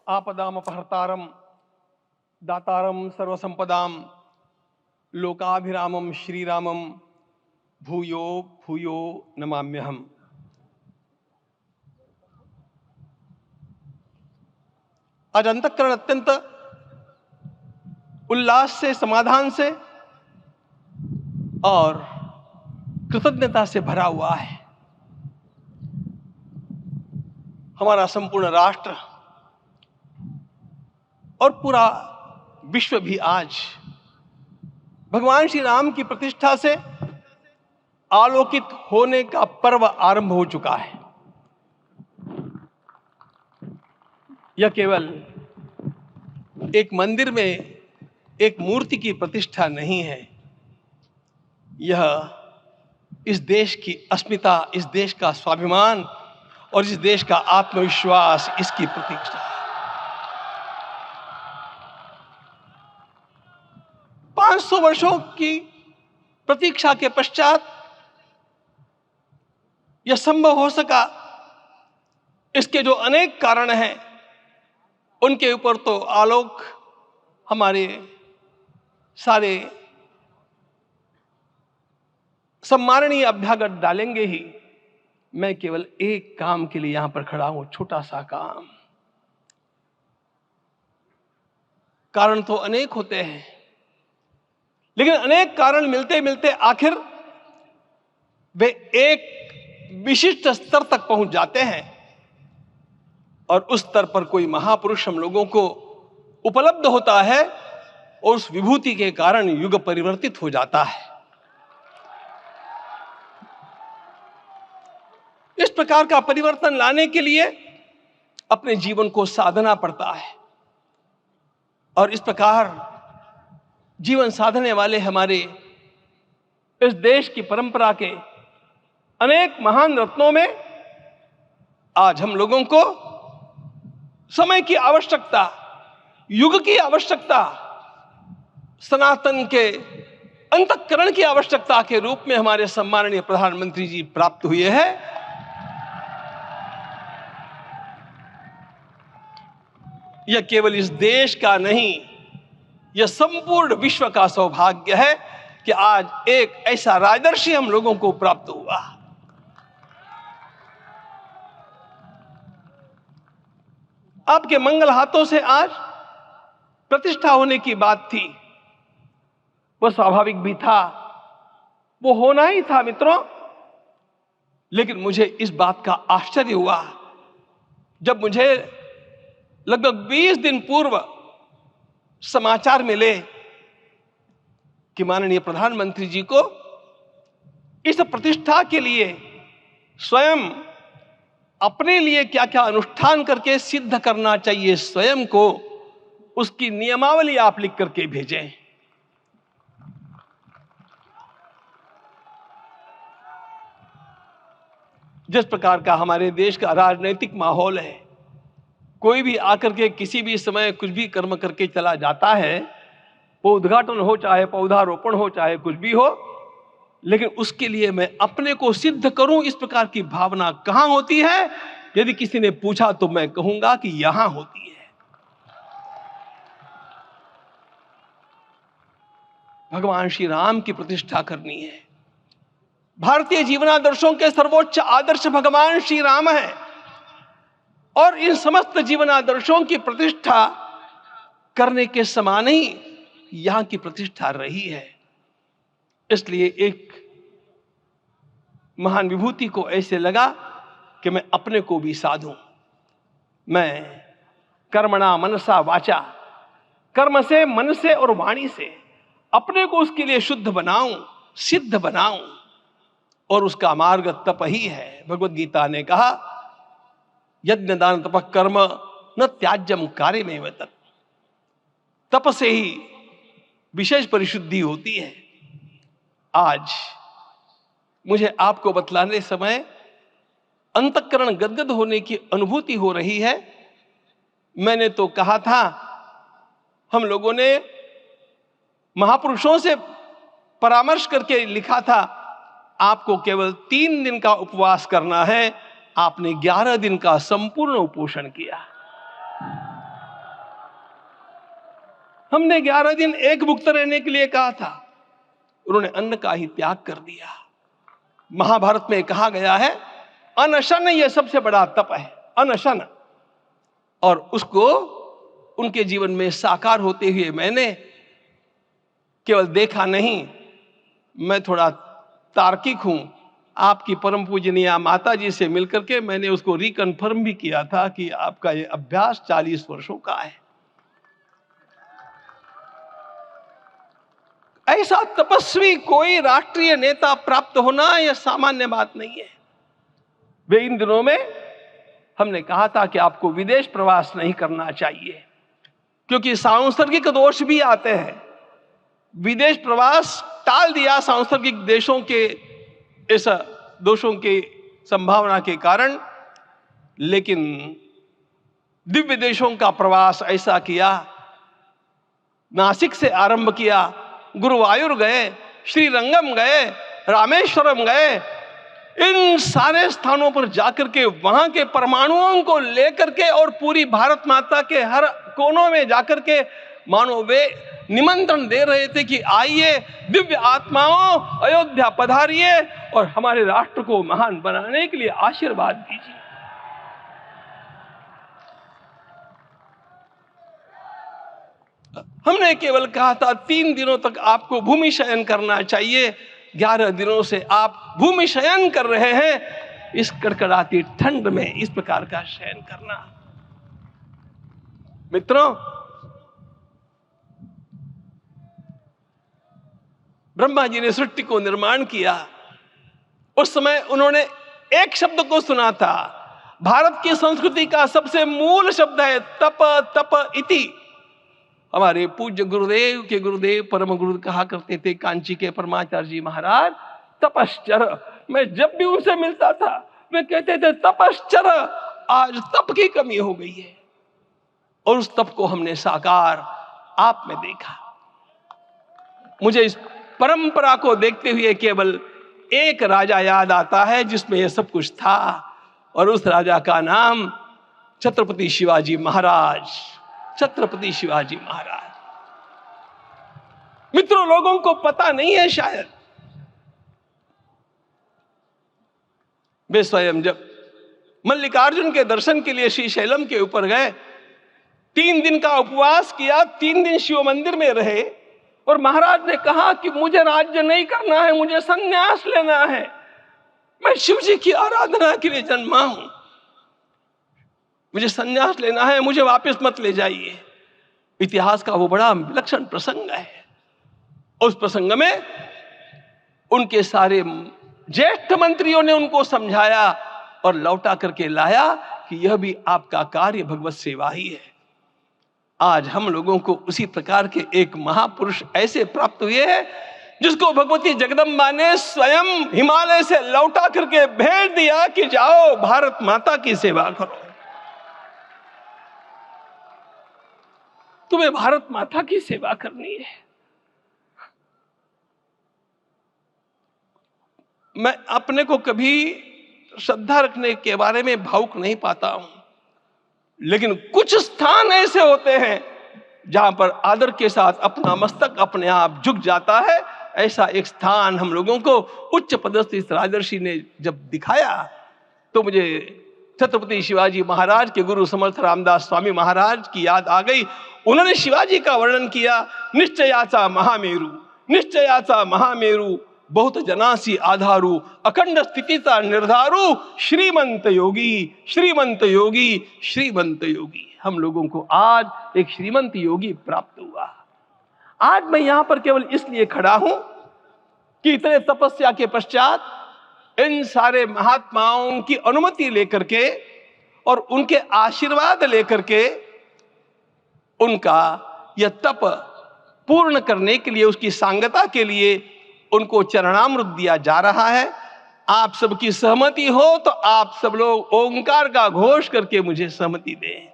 आपदामपहर्तारं दातारं सर्वसंपदां लोकाभिरामं श्रीरामं भूयो भूयो नमाम्यहम्। आज अंतःकरण अत्यंत उल्लास से, समाधान से और कृतज्ञता से भरा हुआ है। हमारा संपूर्ण राष्ट्र और पूरा विश्व भी आज भगवान श्री राम की प्रतिष्ठा से आलोकित होने का पर्व आरंभ हो चुका है। यह केवल एक मंदिर में एक मूर्ति की प्रतिष्ठा नहीं है, यह इस देश की अस्मिता, इस देश का स्वाभिमान और इस देश का आत्मविश्वास, इसकी प्रतीक्षा है। 500 वर्षों की प्रतीक्षा के पश्चात यह संभव हो सका। इसके जो अनेक कारण हैं उनके ऊपर तो आलोक हमारे सारे सम्माननीय अभ्यागत डालेंगे ही। मैं केवल एक काम के लिए यहां पर खड़ा हूं, छोटा सा काम। कारण तो अनेक होते हैं, लेकिन अनेक कारण मिलते मिलते आखिर वे एक विशिष्ट स्तर तक पहुंच जाते हैं और उस स्तर पर कोई महापुरुष हम लोगों को उपलब्ध होता है और उस विभूति के कारण युग परिवर्तित हो जाता है। इस प्रकार का परिवर्तन लाने के लिए अपने जीवन को साधना पड़ता है और इस प्रकार जीवन साधने वाले हमारे इस देश की परंपरा के अनेक महान रत्नों में आज हम लोगों को समय की आवश्यकता, युग की आवश्यकता, सनातन के अंतःकरण की आवश्यकता के रूप में हमारे सम्माननीय प्रधानमंत्री जी प्राप्त हुए हैं। यह केवल इस देश का नहीं, यह संपूर्ण विश्व का सौभाग्य है कि आज एक ऐसा राजदर्शी हम लोगों को प्राप्त हुआ। आपके मंगल हाथों से आज प्रतिष्ठा होने की बात थी, वह स्वाभाविक भी था, वो होना ही था मित्रों। लेकिन मुझे इस बात का आश्चर्य हुआ जब मुझे लगभग 20 दिन पूर्व समाचार मिले कि माननीय प्रधानमंत्री जी को इस प्रतिष्ठा के लिए स्वयं अपने लिए क्या क्या अनुष्ठान करके सिद्ध करना चाहिए, स्वयं को उसकी नियमावली आप लिख करके भेजें। जिस प्रकार का हमारे देश का राजनीतिक माहौल है, कोई भी आकर के किसी भी समय कुछ भी कर्म करके चला जाता है, वो उद्घाटन हो चाहे पौधारोपण हो चाहे कुछ भी हो, लेकिन उसके लिए मैं अपने को सिद्ध करूं, इस प्रकार की भावना कहां होती है? यदि किसी ने पूछा तो मैं कहूंगा कि यहां होती है। भगवान श्री राम की प्रतिष्ठा करनी है। भारतीय जीवनादर्शों के सर्वोच्च आदर्श भगवान श्री राम है और इन समस्त जीवनादर्शों की प्रतिष्ठा करने के समान ही यहां की प्रतिष्ठा रही है। इसलिए एक महान विभूति को ऐसे लगा कि मैं अपने को भी साधूं। मैं कर्मणा मनसा वाचा, कर्म से, मन से और वाणी से अपने को उसके लिए शुद्ध बनाऊं, सिद्ध बनाऊं, और उसका मार्ग तप ही है। भगवत गीता ने कहा, यज्ञ दान तपः कर्म न त्याज्यम कार्यमेव तत्। तप से ही विशेष परिशुद्धि होती है। आज मुझे आपको बतलाने समय अंतःकरण गदगद होने की अनुभूति हो रही है। मैंने तो कहा था, हम लोगों ने महापुरुषों से परामर्श करके लिखा था, आपको केवल 3 दिन का उपवास करना है। आपने 11 दिन का संपूर्ण उपोषण किया। हमने 11 दिन एक भुक्त रहने के लिए कहा था, उन्होंने अन्न का ही त्याग कर दिया। महाभारत में कहा गया है अनशन यह सबसे बड़ा तप है, अनशन। और उसको उनके जीवन में साकार होते हुए मैंने केवल देखा नहीं, मैं थोड़ा तार्किक हूं। आपकी परम पूजनीय माता जी से मिलकर के मैंने उसको रिकन्फर्म भी किया था कि आपका ये अभ्यास 40 वर्षों का है। ऐसा तपस्वी कोई राष्ट्रीय नेता प्राप्त होना यह सामान्य बात नहीं है। वे इन दिनों में हमने कहा था कि आपको विदेश प्रवास नहीं करना चाहिए, क्योंकि सांसर्गिक दोष भी आते हैं। विदेश प्रवास टाल दिया सांसर्गिक देशों के इस दोषों की संभावना के कारण, लेकिन दिव्य देशों का प्रवास ऐसा किया। नासिक से आरंभ किया, गुरुवायूर गए, श्रीरंगम गए, रामेश्वरम गए। इन सारे स्थानों पर जाकर के वहां के परमाणुओं को लेकर के और पूरी भारत माता के हर कोनों में जाकर के मानो वे निमंत्रण दे रहे थे कि आइए दिव्य आत्माओं, अयोध्या पधारिए और हमारे राष्ट्र को महान बनाने के लिए आशीर्वाद दीजिए। हमने केवल कहा था 3 दिनों तक आपको भूमि शयन करना चाहिए। 11 दिनों से आप भूमि शयन कर रहे हैं। इस कड़कड़ाती ठंड में इस प्रकार का शयन करना, मित्रों, ब्रह्मा जी ने सृष्टि को निर्माण किया। उस समय उन्होंने एक शब्द को सुना था। भारत की संस्कृति का सबसे मूल शब्द है तप, तप इति। हमारे पूज्य गुरुदेव के गुरुदेव परम गुरु कहा करते थे, कांची के परमाचार्य जी महाराज, तपश्चर। मैं जब भी उनसे मिलता था वे कहते थे तपश्चर। आज तप की कमी हो गई है और उस तप को हमने साकार आप में देखा। मुझे इस परंपरा को देखते हुए केवल एक राजा याद आता है जिसमें यह सब कुछ था, और उस राजा का नाम छत्रपति शिवाजी महाराज। छत्रपति शिवाजी महाराज। मित्रों, लोगों को पता नहीं है शायद, वे स्वयं जब मल्लिकार्जुन के दर्शन के लिए श्रीशैलम के ऊपर गए, 3 दिन का उपवास किया, 3 दिन शिव मंदिर में रहे, और महाराज ने कहा कि मुझे राज्य नहीं करना है, मुझे संन्यास लेना है, मैं शिव जी की आराधना के लिए जन्मा हूं, मुझे संन्यास लेना है, मुझे वापस मत ले जाइए। इतिहास का वो बड़ा विलक्षण प्रसंग है। उस प्रसंग में उनके सारे ज्येष्ठ मंत्रियों ने उनको समझाया और लौटा करके लाया कि यह भी आपका कार्य भगवत सेवा ही है। आज हम लोगों को उसी प्रकार के एक महापुरुष ऐसे प्राप्त हुए हैं जिसको भगवती जगदम्बा ने स्वयं हिमालय से लौटा करके भेज दिया कि जाओ भारत माता की सेवा करो। तुम्हें भारत माता की सेवा करनी है। मैं अपने को कभी श्रद्धा रखने के बारे में भावुक नहीं पाता हूं, लेकिन कुछ स्थान ऐसे होते हैं जहां पर आदर के साथ अपना मस्तक अपने आप झुक जाता है। ऐसा एक स्थान हम लोगों को उच्च पदस्थ इस राजर्षि ने जब दिखाया तो मुझे छत्रपति शिवाजी महाराज के गुरु समर्थ रामदास स्वामी महाराज की याद आ गई। उन्होंने शिवाजी का वर्णन किया, निश्चयाचा महामेरु, निश्चयाचा महामेरु, बहुत जनासी आधारु, अखंड स्थितिता निर्धारु, श्रीमंत योगी, श्रीमंत योगी, श्रीमंत योगी। हम लोगों को आज एक श्रीमंत योगी प्राप्त हुआ। आज मैं यहां पर केवल इसलिए खड़ा हूं कि इतने तपस्या के पश्चात इन सारे महात्माओं की अनुमति लेकर के और उनके आशीर्वाद लेकर के उनका यह तप पूर्ण करने के लिए, उसकी सांगता के लिए उनको चरणामृत दिया जा रहा है। आप सबकी सहमति हो तो आप सब लोग ओंकार का घोष करके मुझे सहमति दें।